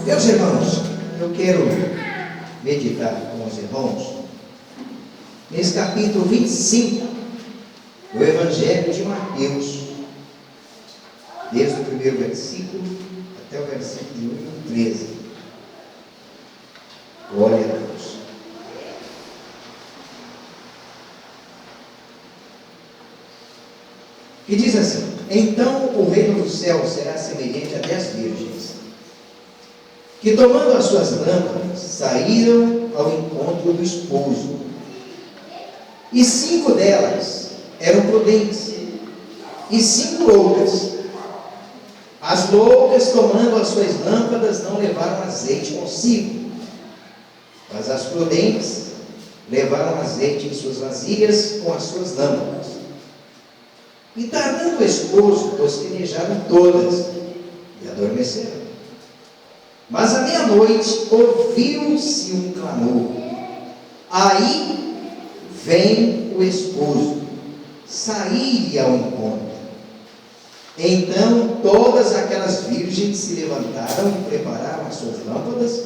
Meus irmãos, eu quero meditar com os irmãos nesse capítulo 25 do Evangelho de Mateus, desde o primeiro versículo até o versículo de 1 ao 13. Glória a Deus. E diz assim: então o reino do céu será semelhante a 10 virgens, que tomando as suas lâmpadas, saíram ao encontro do esposo. E 5 delas eram prudentes, e 5 loucas. As loucas, tomando as suas lâmpadas, não levaram azeite consigo, mas as prudentes levaram azeite em suas vasilhas com as suas lâmpadas. E tardando o esposo, tosquenejaram todas e adormeceram. Mas à meia-noite ouviu-se um clamor: aí vem o esposo, saí-lhe ao encontro. Então todas aquelas virgens se levantaram e prepararam as suas lâmpadas.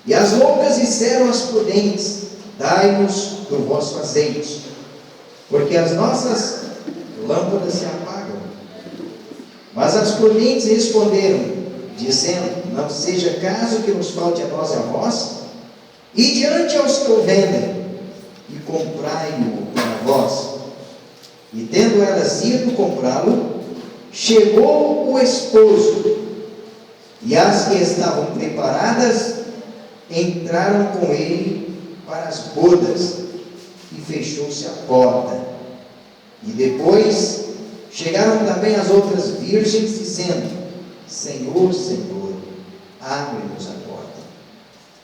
E as loucas disseram às prudentes: dai-nos do vosso azeite, porque as nossas lâmpadas se apagam. Mas as prudentes responderam, dizendo: não seja caso que nos falte a nós e a vós, e diante aos que o vendem, e comprai-o para vós. E tendo elas ido comprá-lo, chegou o esposo, e as que estavam preparadas entraram com ele para as bodas, e fechou-se a porta. E depois chegaram também as outras virgens, dizendo: Senhor, Senhor, abre-nos a porta.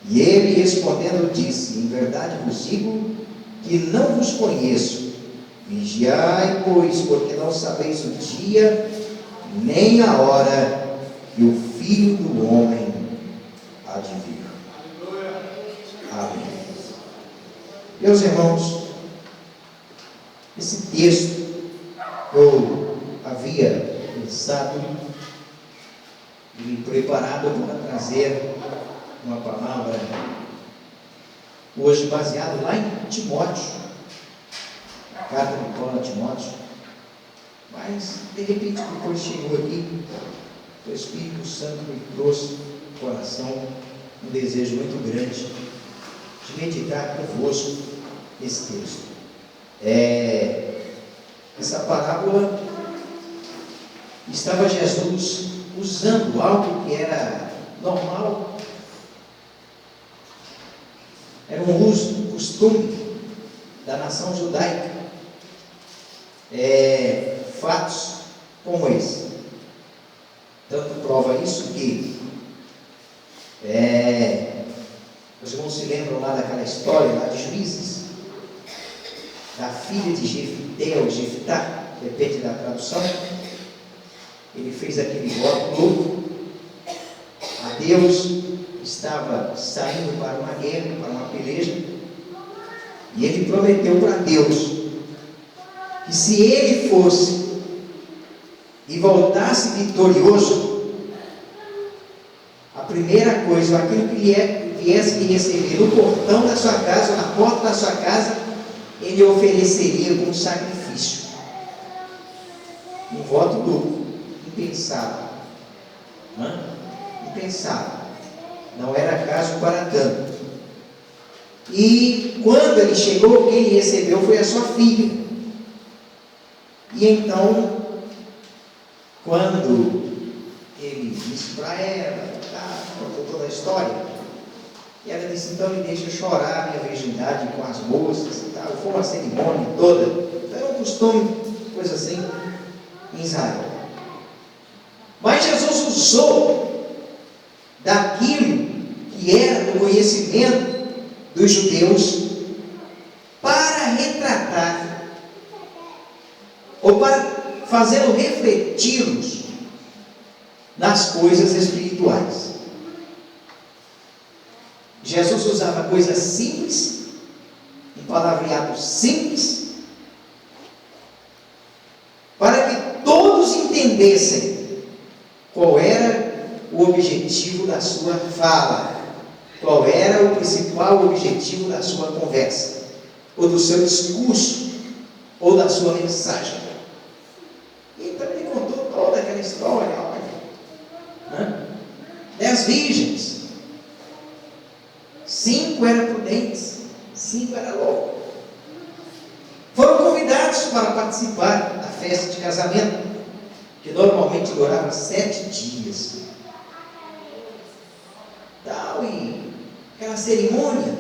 E ele respondendo disse: em verdade vos digo que não vos conheço. Vigiai, pois, porque não sabeis o dia nem a hora que o Filho do Homem há de vir. Amém. Meus irmãos, esse texto eu havia pensado e preparado para trazer uma palavra hoje baseado lá em Timóteo, a carta de Paulo a Timóteo, mas de repente depois chegou aqui, o Espírito Santo me trouxe no coração um desejo muito grande de meditar convosco esse texto. Essa parábola estava Jesus usando algo que era normal, era um uso, um costume da nação judaica, fatos como esse. Tanto prova isso que os irmãos se lembram lá daquela história lá de Juízes, da filha de Jefité ou Jefitá, depende da tradução. Ele fez aquele voto louco a Deus, estava saindo para uma guerra, para uma peleja, e ele prometeu para Deus que se ele fosse e voltasse vitorioso, a primeira coisa, aquilo que viesse lhe receber no portão da sua casa, na porta da sua casa, ele ofereceria como sacrifício. Um voto louco, impensável, impensável, não era caso para tanto. E quando ele chegou, quem ele recebeu foi a sua filha. E então, quando ele disse para ela, contou toda a história, e ela disse: então me deixa chorar a minha virgindade com as moças e tal. Foi uma cerimônia toda. Então era um costume, coisa assim, em Israel. Mas Jesus usou daquilo que era do conhecimento dos judeus para retratar, ou para fazê-lo refleti-los nas coisas espirituais. Jesus usava coisas simples, um palavreado simples, para que todos entendessem qual era o objetivo da sua fala? Qual era o principal objetivo da sua conversa? Ou do seu discurso? Ou da sua mensagem? Então ele contou toda aquela história, olha. 10 virgens. 5 eram prudentes, 5 eram loucos. Foram convidados para participar da festa de casamento, que normalmente durava 7 dias. Tal, e aquela cerimônia.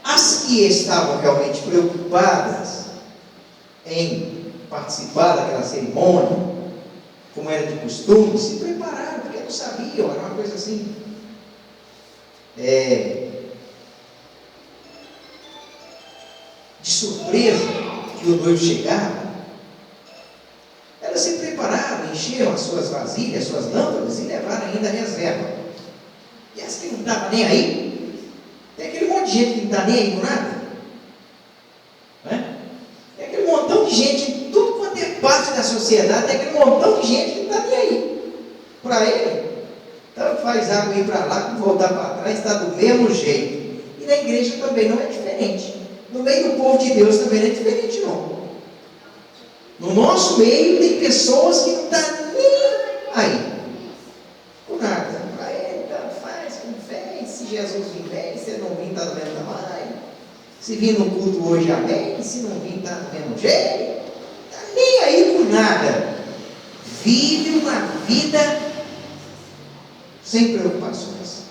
As que estavam realmente preocupadas em participar daquela cerimônia, como era de costume, se prepararam, porque não sabiam, era uma coisa assim. De surpresa que o noivo chegava, elas se prepararam, encheram as suas vasilhas, as suas lâmpadas e levaram ainda a reserva. E as que não estavam nem aí, tem aquele monte de gente que não está nem aí com nada, né? Tem aquele montão de gente, em tudo quanto é parte da sociedade, tem aquele montão de gente que não está nem aí. Para ele, então faz água ir para lá, voltar para trás, está do mesmo jeito. E na igreja também não é diferente. No meio do povo de Deus também não é diferente, não. No nosso meio tem pessoas que não estão nem aí. Por nada. Para ele, tanto faz, como fez. Se Jesus vir bem, se não vir, está do mesmo tamanho. Se vir no culto hoje, amém. Se não vir, está do mesmo jeito. Está nem aí por nada. Vive uma vida sem preocupações.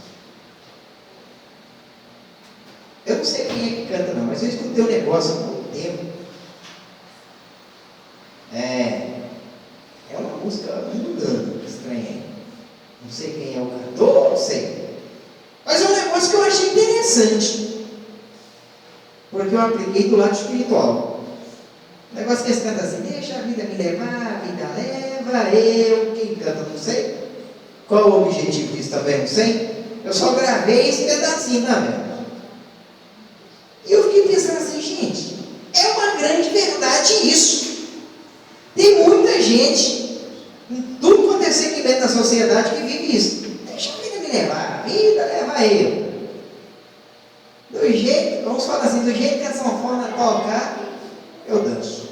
Eu não sei quem é que canta não, mas eu escutei um negócio há muito tempo. É uma música mundana, estranha. Não sei quem é o cantor, não sei. Mas é um negócio que eu achei interessante, porque eu apliquei do lado espiritual. O negócio que eles cantam assim: deixa a vida me levar, a vida leva eu. Quem canta, não sei. Qual o objetivo disso também, não sei. Eu só gravei esse pedacinho, né? E eu fiquei pensando assim, gente, é uma grande verdade isso. Tem muita gente, em tudo quanto é segmento da sociedade, que vive isso. Deixa a vida me levar, a vida leva eu. Do jeito, vamos falar assim, do jeito que a sanfona tocar, eu danço.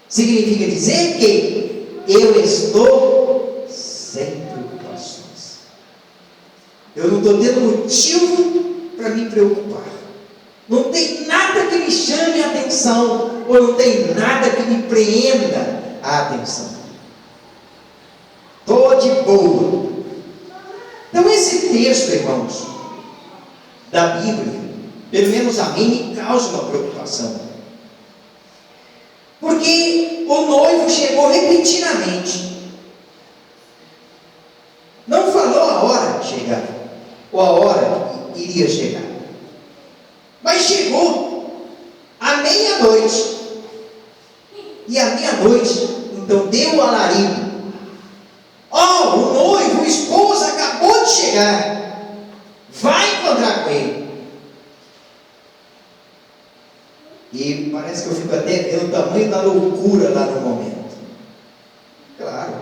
Significa dizer que eu estou sem preocupações. Eu não estou tendo motivo para me preocupar. Não tem nada que me chame a atenção, ou não tem nada que me preenda a atenção. Estou de boa. Então esse texto, irmãos, da Bíblia, pelo menos a mim, me causa uma preocupação. Porque o noivo chegou repentinamente. Não falou a hora de chegar, ou a hora que iria chegar. Mas chegou à meia-noite. E à meia-noite, então deu o alarido. O noivo, o esposo acabou de chegar. Vai encontrar com ele. E parece que eu fico até vendo o tamanho da loucura lá no momento. Claro,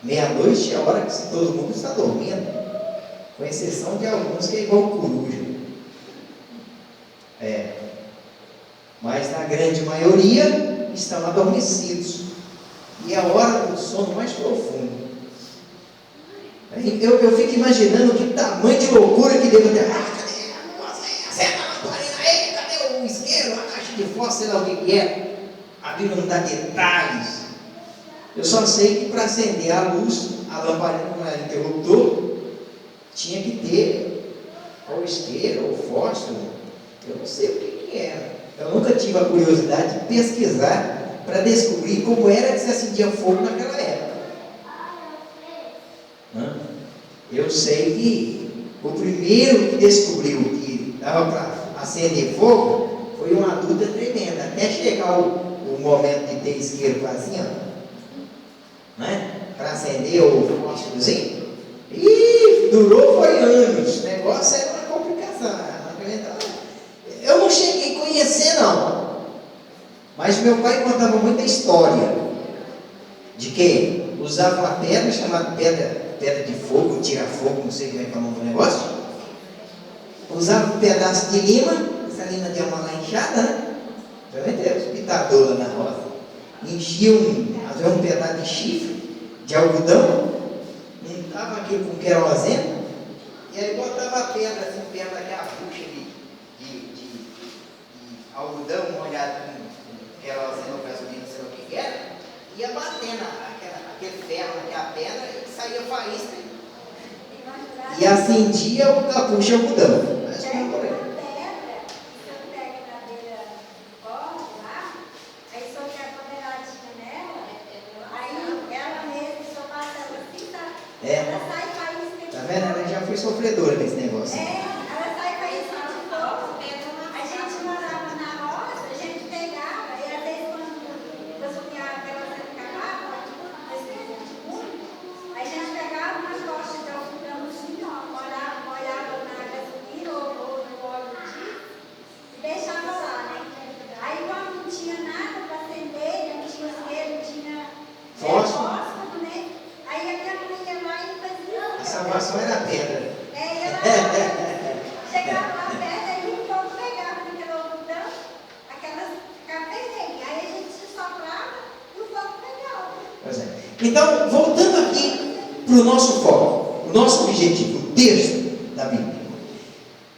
meia-noite é a hora que todo mundo está dormindo, com exceção de alguns que é igual coruja. Mas na grande maioria estão adormecidos. E é a hora do sono mais profundo. Eu fico imaginando que tamanho de loucura que deve ter. Cadê a moça aí? Acenda a lamparina aí, cadê o isqueiro, a caixa de fósforo, sei lá o que é. A Bíblia não dá detalhes. Eu só sei que para acender a luz, a lamparina não era interruptor, tinha que ter ou isqueiro ou fósforo. Eu não sei o que era. Eu nunca tive a curiosidade de pesquisar para descobrir como era que se acendia fogo naquela época. Eu sei que o primeiro que descobriu que dava para acender fogo foi uma luta tremenda, até chegar o momento de ter isqueiro vazio, para acender o fósforozinho. E durou, foi anos. O negócio era uma complicação. Eu não cheguei a conhecer, não. Mas meu pai contava muita história de que usava uma pedra chamada pedra de fogo, tira-fogo, não sei como é que é o nome do negócio. Usava um pedaço de lima, essa lima deu uma lanchada, né? Os pitadores na roça. Enchia às vezes um pedaço de chifre, de algodão, untava aquilo com querosene, e aí botava a pedra assim perto daquela bucha de algodão molhado com querosene ou gasolina, sei lá o que era, ia batendo aquele ferro naquela pedra e saía faísca e acendia o capucho de algodão. Acho que não por aí. Tá vendo? Ela já foi sofredora nesse negócio. Ela sai com isso de fogo. A gente morava na roça, a gente pegava, e às vezes quando eu subia pela sendo cavava, a gente pegava umas costas de algodão assim, ó, molhava na gasolina ou no óleo e deixava lá, né? Aí quando não tinha nada para acender, não tinha isqueiro, não tinha fósforo, né? Aí a minha mãe ia lá e fazia. A salvação era a pedra. Chegava lá perto, aí o fogo pegava naquele algodão, aquelas cafezinhas. Aí a gente soprava e o fogo pegava. Pois é. Então, voltando aqui para o nosso foco, o nosso objetivo, o texto da Bíblia.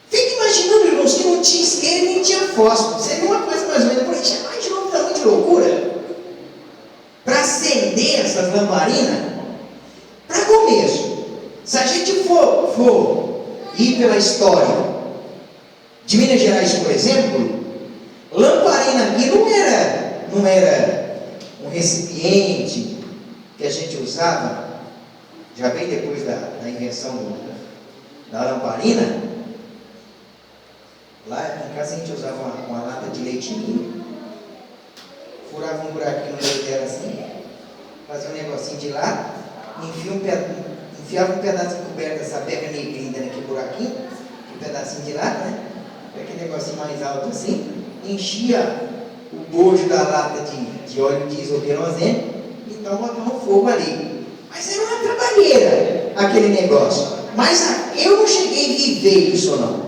Fica imaginando, irmãos, que não tinha isqueiro nem tinha fósforo. Seria uma coisa mais ou menos, por isso é mais de um tamanho de loucura. Para acender essas lamparinas, para começo, se a gente for ir pela história de Minas Gerais, por exemplo, lamparina aqui não era um recipiente que a gente usava, já bem depois da invenção da lamparina. Lá em casa a gente usava uma lata de leite ninho, furava um buraquinho no meio dela assim, fazia um negocinho de lata, enfiava um pedacinho coberto dessa pega negrinha naquele buraquinho, um pedacinho de lata, né? Aquele negocinho mais alto assim, enchia o bojo da lata de óleo diesel querosene, então botava um fogo ali. Mas era uma trabalheira aquele negócio. Mas eu não cheguei a viver isso não.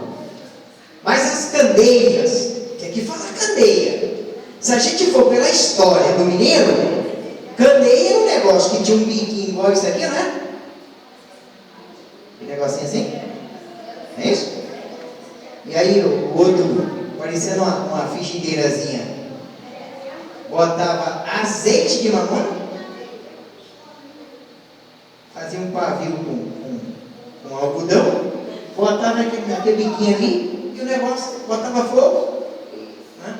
Mas as candeias, que aqui fala candeia, se a gente for pela história do mineiro, candeia era um negócio que tinha um biquinho igual isso aqui, não é? Um negocinho assim? É isso? E aí o outro, parecendo uma frigideirazinha, botava azeite de mamão, fazia um pavio com algodão, botava naquele biquinho ali, e o negócio botava fogo. Né?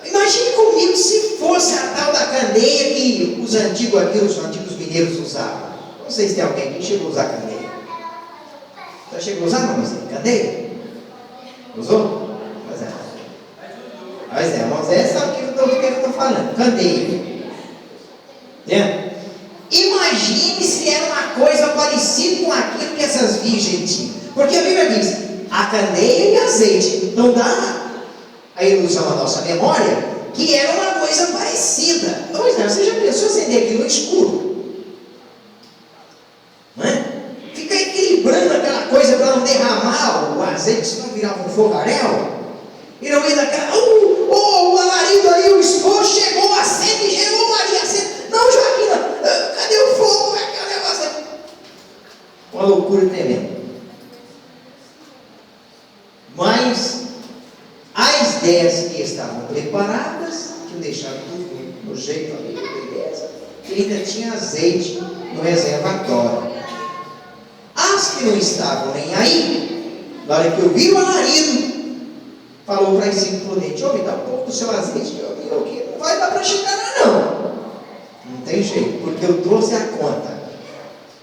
Imagine comigo se fosse a tal da candeia que os antigos mineiros usavam. Não sei se tem alguém que chegou a usar candeia. Já chegou a usar, não? Candeia? Usou? Pois é, Moisés sabe o que eu estou falando. Candeia. Entende? Imagine se era uma coisa parecida com aquilo que essas virgens tinham. Porque a Bíblia diz, a candeia e azeite. Então dá a ilusão à nossa memória que era uma coisa parecida. Pois é, você já pensou acender aquilo no escuro? Não é? Fica equilibrando aquela coisa para não derramar o azeite, senão virava um fogaréu. E no meio daquela, o alarido aí, o esposo chegou, acende, chegou Maria, acende. Não, Joaquina, cadê o fogo? Como é que é o negócio? Uma loucura tremenda. Mas as 10 que estavam preparadas, tinham deixado tudo no jeito ali, beleza, e ainda tinha azeite no reservatório. As que não estavam nem aí, na hora que eu vi o alarido, falou para as 5 prudentes, me dá um pouco do seu azeite, não vai dar para chegar lá não. Não tem jeito, porque eu trouxe a conta.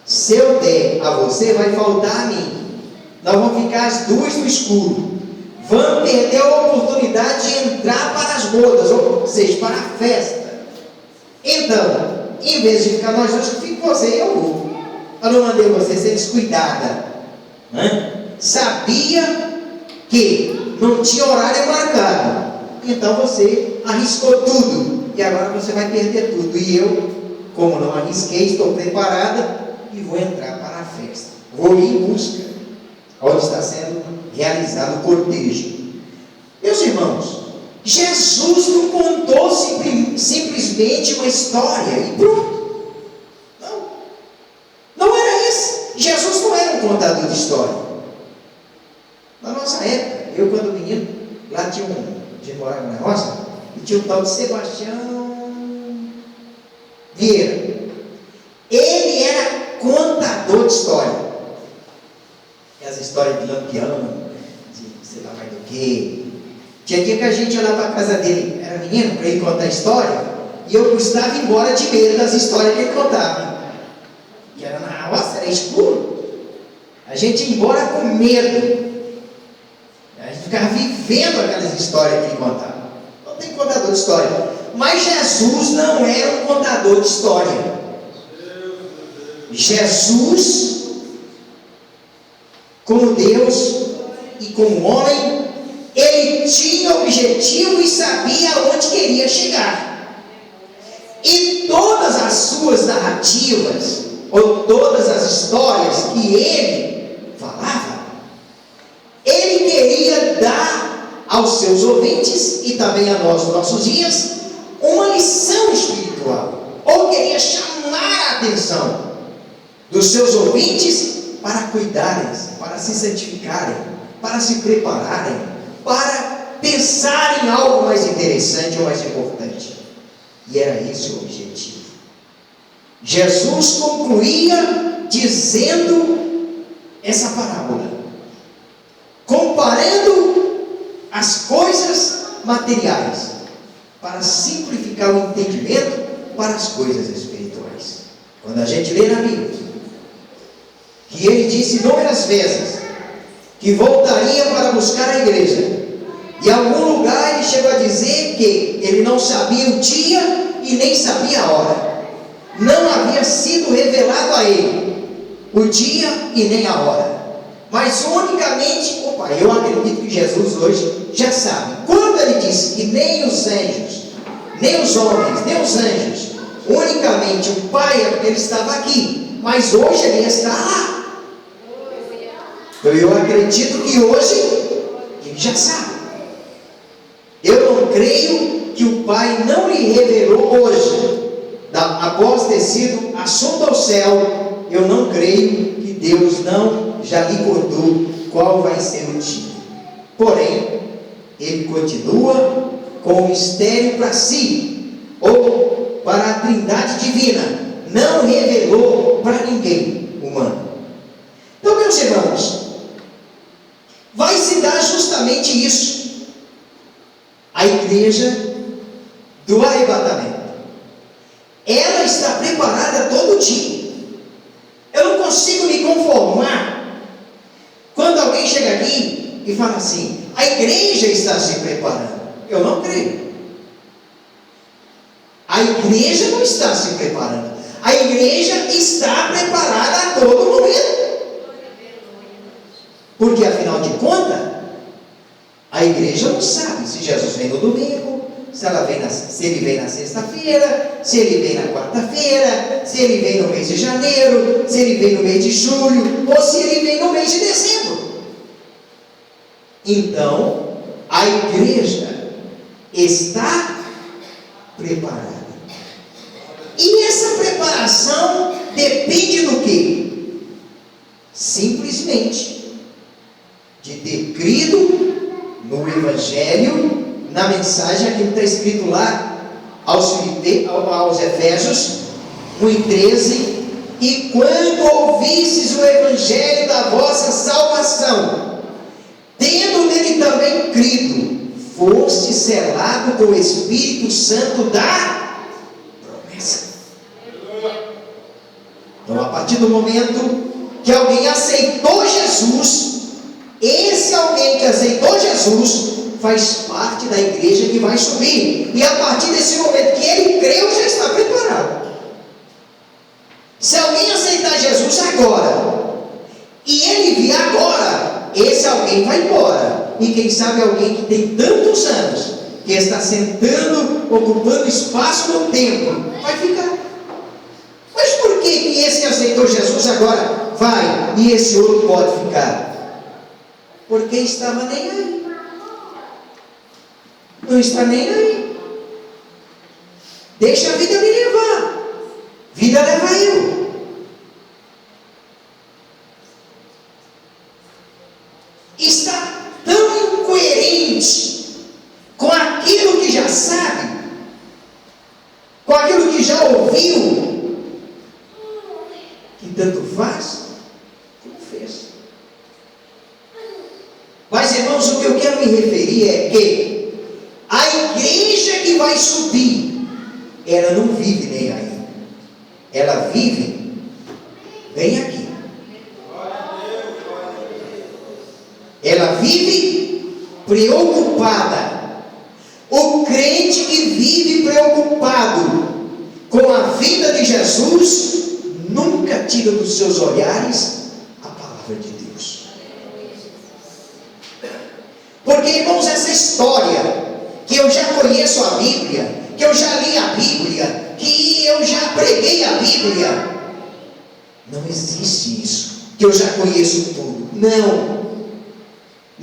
Se eu der a você, vai faltar a mim. Nós vamos ficar as duas no escuro. Vamos perder a oportunidade de entrar para as bodas, ou seja, para a festa. Então, em vez de ficar nós dois, fique você e eu vou. Eu não mandei você ser descuidada. Né? Sabia que não tinha horário marcado. Então você arriscou tudo. E agora você vai perder tudo. E eu como não arrisquei, estou preparada e vou entrar para a festa. Vou ir em busca, onde está sendo realizado o cortejo. Meus irmãos, Jesus não contou simplesmente uma história e pronto. Não era isso. Jesus não era um contador de história. Na nossa época, eu quando menino, lá tinha a gente morava na roça, e tinha um tal de Sebastião Vieira. Ele era contador de história. As histórias de Lampião, de sei lá mais do que. Tinha dia que a gente ia lá para a casa dele, era menino, para ele contar história, e eu custava ir embora de medo das histórias que ele contava. Que era na roça, era escuro. A gente ia embora com medo. A gente ficava vivendo aquelas histórias que ele contava. Não tem contador de história. Mas Jesus não era um contador de história. Jesus, como Deus e como homem, ele tinha objetivo e sabia aonde queria chegar. E todas as suas narrativas, ou todas as histórias que ele falava, ele queria dar aos seus ouvintes e também a nós nos nossos dias uma lição espiritual, ou queria chamar a atenção dos seus ouvintes para cuidarem, para se santificarem, para se prepararem, para pensar em algo mais interessante ou mais importante. E era esse o objetivo. Jesus concluía dizendo essa parábola, comparando as coisas materiais, para simplificar o entendimento para as coisas espirituais. Quando a gente lê na Bíblia que ele disse inúmeras vezes que voltaria para buscar a igreja, e em algum lugar ele chegou a dizer que ele não sabia o dia e nem sabia a hora. Não havia sido revelado a ele o dia e nem a hora, mas unicamente o Pai. Eu acredito que Jesus hoje já sabe. Quando ele disse que nem os anjos, nem os homens, nem os anjos, unicamente o Pai, é porque ele estava aqui, mas hoje ele está lá. Então eu acredito que hoje ele já sabe. Eu não creio que o Pai não lhe revelou hoje, após ter sido assunto ao céu. Eu não creio que Deus não já lhe contou qual vai ser o dia. Porém, ele continua com o mistério para si, ou para a Trindade divina. Não revelou para ninguém humano. Então, meus irmãos, vai se dar justamente isso. A igreja do arrebatamento, ela está preparada todo dia. Eu não consigo me conformar quando alguém chega aqui e fala assim: a igreja está se preparando. Eu não creio. A igreja não está se preparando. A igreja está preparada a todo momento. Porque afinal de contas, a igreja não sabe se Jesus vem no domingo, se ele vem na sexta-feira, se ele vem na quarta-feira, se ele vem no mês de janeiro, se ele vem no mês de julho, ou se ele vem no mês de dezembro. Então, a igreja está preparada. E essa preparação depende do quê? Simplesmente de ter crido no Evangelho, na mensagem, aquilo está escrito lá aos Efésios 1:13: e quando ouvistes o Evangelho da vossa salvação, tendo nele também crido, foste selado com o Espírito Santo da promessa. Então, a partir do momento que alguém aceitou Jesus, esse alguém que aceitou Jesus faz parte da igreja que vai subir. E a partir desse momento que ele creu, já está preparado. Se alguém aceitar Jesus agora, e ele vir agora, esse alguém vai embora. E quem sabe alguém que tem tantos anos, que está sentando, ocupando espaço no templo, vai ficar. aceitou Jesus, agora vai, e esse outro pode ficar. Porque estava nem aí. Não está nem aí. Deixa a vida me levar. Vida leva eu. Está tão incoerente com aquilo que já sabe, com aquilo que já ouviu, que tanto faz como fez. Mas, irmãos, o que eu quero me referir é que a igreja que vai subir, ela não vive nem aí. Ela vive bem aqui. Ela vive preocupada. O crente que vive preocupado com a vida de Jesus nunca tira dos seus olhares a palavra de Deus. Porque, irmãos, essa história que eu já conheço a Bíblia, que eu já li a Bíblia, que eu já preguei a Bíblia, não existe isso, que eu já conheço tudo. Não.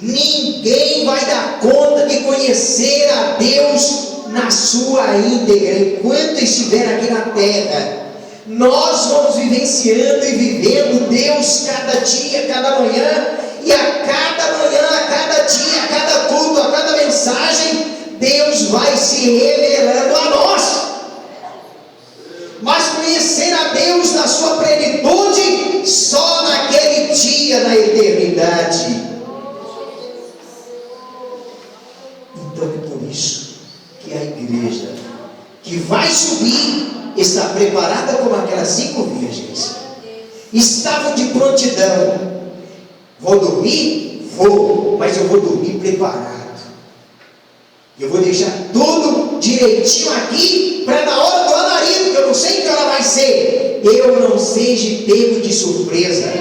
Ninguém vai dar conta de conhecer a Deus na sua íntegra enquanto estiver aqui na terra. Nós vamos vivenciando e vivendo Deus cada dia, cada manhã, e a cada manhã, a cada dia, a cada culto, a cada mensagem, Deus vai se revelando a nós. Mas conhecer a Deus na sua plenitude só naquele dia, na eternidade. Então é por isso que a igreja que vai subir está preparada como aquelas 5 virgens. Estavam de prontidão. Vou dormir? Vou, mas eu vou dormir preparado. Eu vou deixar tudo direitinho aqui, para na hora do alarido, que eu não sei que hora vai ser, eu não seja pego de surpresa.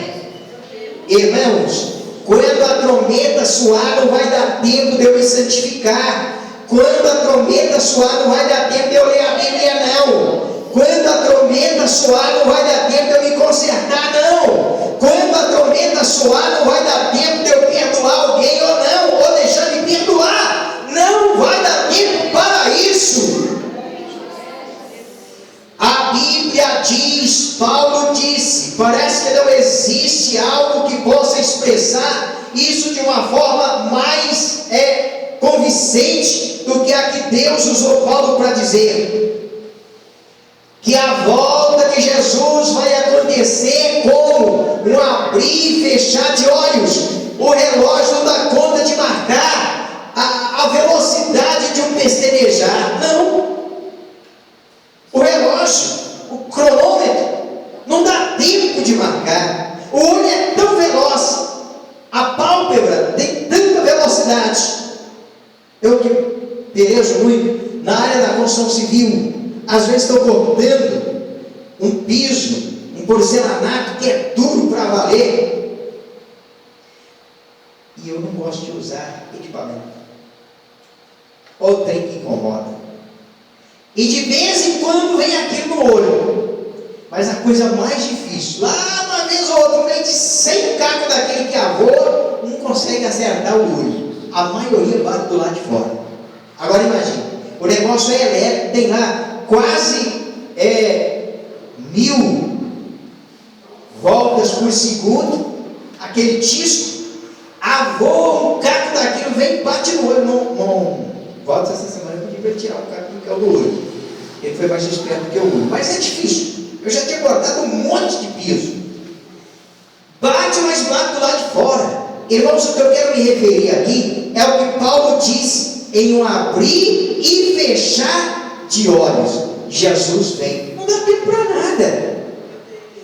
Irmãos, quando a trombeta soar, não vai dar tempo de eu me santificar. Quando a trombeta soar, não vai dar tempo de eu ler a Bíblia, não. Quando a trombeta soar, não vai dar tempo de eu me consertar, não. Quando a trombeta soar, não vai dar tempo de eu perdoar alguém ou não, ou deixar de perdoar. Não vai dar tempo para isso. A Bíblia diz, Paulo disse, parece que não existe algo que possa expressar isso de uma forma mais convincente do que a que Deus usou Paulo para dizer. Que a volta de Jesus vai acontecer como um abrir e fechar de olhos. O relógio não dá conta de marcar a velocidade de um pestanejar. Não. O relógio, o cronômetro, não dá tempo de marcar. O olho é tão veloz, a pálpebra tem tanta velocidade. Eu que pelejo muito na área da construção civil, às vezes estou cortando um piso, um porcelanato que é duro para valer, e eu não gosto de usar equipamento. Ou tem que incomoda. E de vez em quando vem aquilo no olho. Mas a coisa mais difícil, lá uma vez ou outra, meio de 100 cacos daquele que avô, não consegue acertar o olho. A maioria bate do lado de fora. Agora imagine, o negócio é elétrico, tem lá quase 1000 voltas por segundo, aquele disco, avô, um caco daquilo vem e bate no olho. Não volta essa semana, eu pedi para ele tirar um caco do que é o do olho. Ele foi mais esperto do que o olho. Mas é difícil. Eu já tinha cortado um monte de piso. Bate, mas bate do lado de fora. Irmãos, o que eu quero me referir aqui é o que Paulo diz em um abrir e fechar de olhos. Jesus vem. Não dá tempo para nada.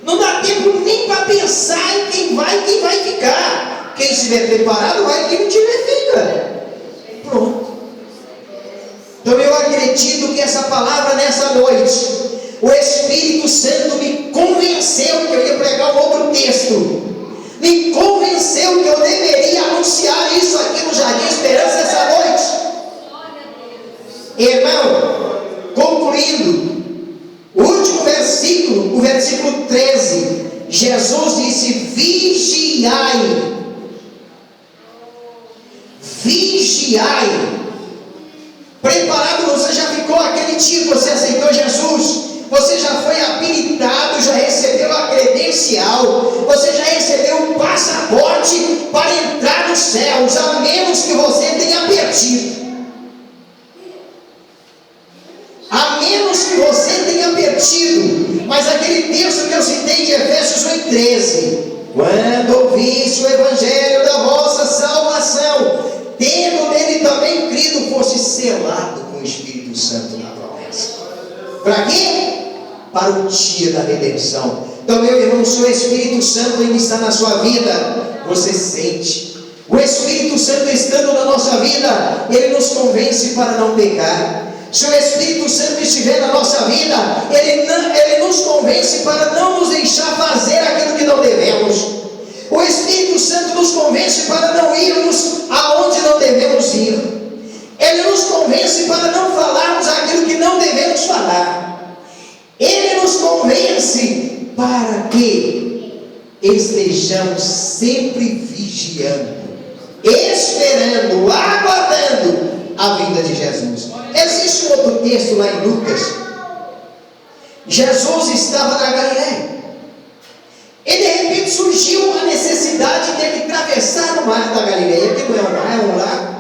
Não dá tempo nem para pensar em quem vai e quem vai ficar. Quem estiver preparado vai, quem não tiver fica. Pronto. Então eu acredito que essa palavra nessa noite, o Espírito Santo me convenceu que eu ia pregar um outro texto. Me convenceu que eu deveria anunciar isso aqui no Jardim Esperança essa noite. Irmão, concluindo, o último versículo, o versículo 13, Jesus disse: vigiai. Vigiai. Preparado, você já ficou aquele dia que você aceitou Jesus? Você já foi habilitado, já recebeu a credencial, você já recebeu um passaporte para entrar nos céus, a menos que você tenha perdido. A menos que você tenha perdido. Mas aquele texto que eu citei de Efésios 8,13: quando ouvisse o evangelho da vossa salvação, tendo nele também crido, fosse selado com o Espírito Santo na promessa. Para quê? Para o dia da redenção. Então, meu irmão, se o Espírito Santo ainda está na sua vida, você sente. O Espírito Santo estando na nossa vida, ele nos convence para não pecar. Se o Espírito Santo estiver na nossa vida, ele nos convence para não nos deixar fazer aquilo que não devemos. O Espírito Santo nos convence para não irmos aonde não devemos ir. Ele nos convence para não falarmos aquilo que não devemos falar. Ele nos convence para que estejamos sempre vigiando, esperando, aguardando a vinda de Jesus. Existe um outro texto lá em Lucas. Jesus estava na Galileia e de repente surgiu a necessidade dele atravessar o mar da Galileia, que não é um mar, é um lago.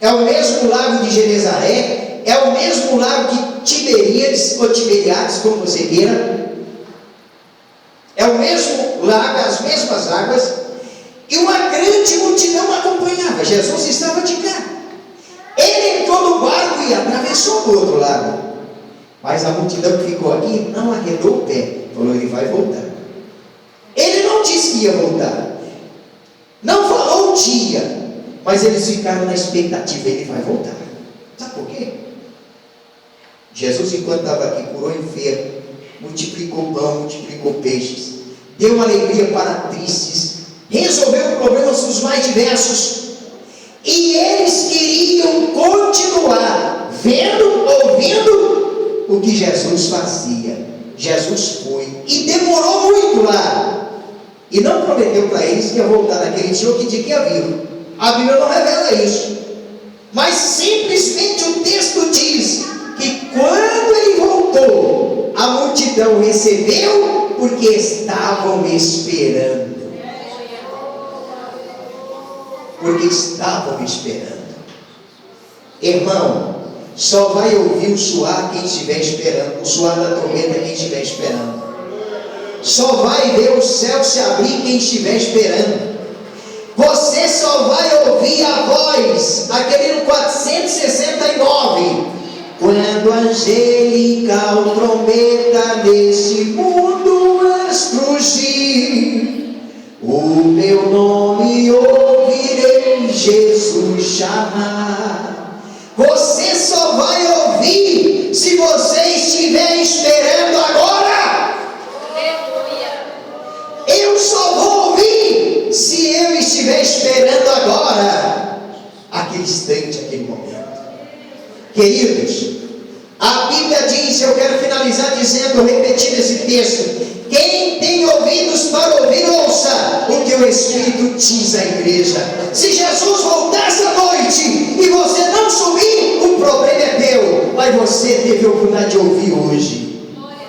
É o mesmo lago de Genezaré, é o mesmo lago de Tiberíades, ou Tiberiades, como você queira. É o mesmo lago, as mesmas águas, e uma grande multidão acompanhava. Jesus estava de cá. Ele entrou no barco e atravessou do outro lado. Mas a multidão que ficou aqui não arredou o pé. Falou: ele vai voltar. Ele não disse que ia voltar. Não falou o dia. Mas eles ficaram na expectativa: ele vai voltar. Sabe por quê? Jesus, enquanto estava aqui, curou enfermo, multiplicou pão, multiplicou peixes, deu alegria para tristes, resolveu problemas dos mais diversos. E eles queriam continuar vendo, ouvindo o que Jesus fazia. Jesus foi e demorou muito lá, e não prometeu para eles que ia voltar naquele dia ou que dia que ia vir. A Bíblia não revela isso, mas simplesmente o texto diz que quando ele voltou, a multidão recebeu, porque estavam esperando. Porque estavam esperando. Irmão, só vai ouvir o suar quem estiver esperando, o suar da tormenta quem estiver esperando. Só vai ver o céu se abrir quem estiver esperando. Você só vai ouvir a voz, aquele no 469, quando angelical trombeta nesse mundo estrugir, o meu nome ouvirei Jesus chamar. Você só vai ouvir se você estiver esperando agora. Eu só vou ouvir se eu estiver esperando agora, aquele instante, aquele momento. Queridos, a Bíblia diz, eu quero finalizar dizendo, repetindo esse texto: quem tem ouvidos para ouvir, ouça o que o Espírito diz à igreja. Se Jesus voltar essa noite e você não subir, o problema é teu, mas você teve a oportunidade de ouvir hoje,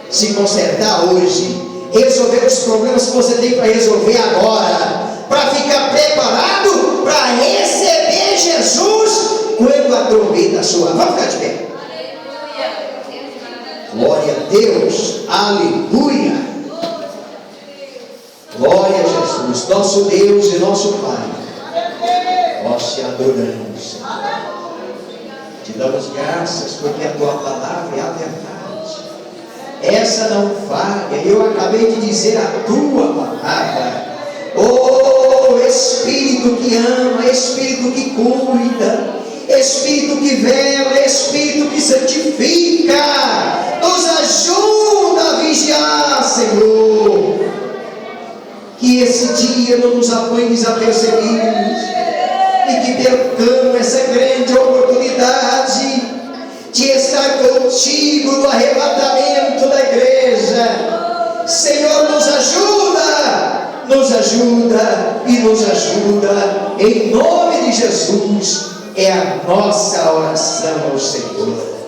se consertar hoje, resolver os problemas que você tem para resolver agora, para ficar preparado para receber Jesus quando a trombeta soar. Vamos ficar de pé. Glória a Deus, aleluia. Glória a Jesus, nosso Deus e nosso Pai. Nós te adoramos, te damos graças porque a tua palavra é a verdade. Essa não falha. Eu acabei de dizer a tua palavra. Oh, Espírito que ama, Espírito que cuida, Espírito que vela, Espírito que santifica, nos ajuda a vigiar, Senhor. Que esse dia não nos apanhe desapercebidos e que percamos essa grande oportunidade de estar contigo no arrebatamento da igreja. Senhor, nos ajuda nos ajuda e nos ajuda, em nome de Jesus, é a nossa oração ao Senhor.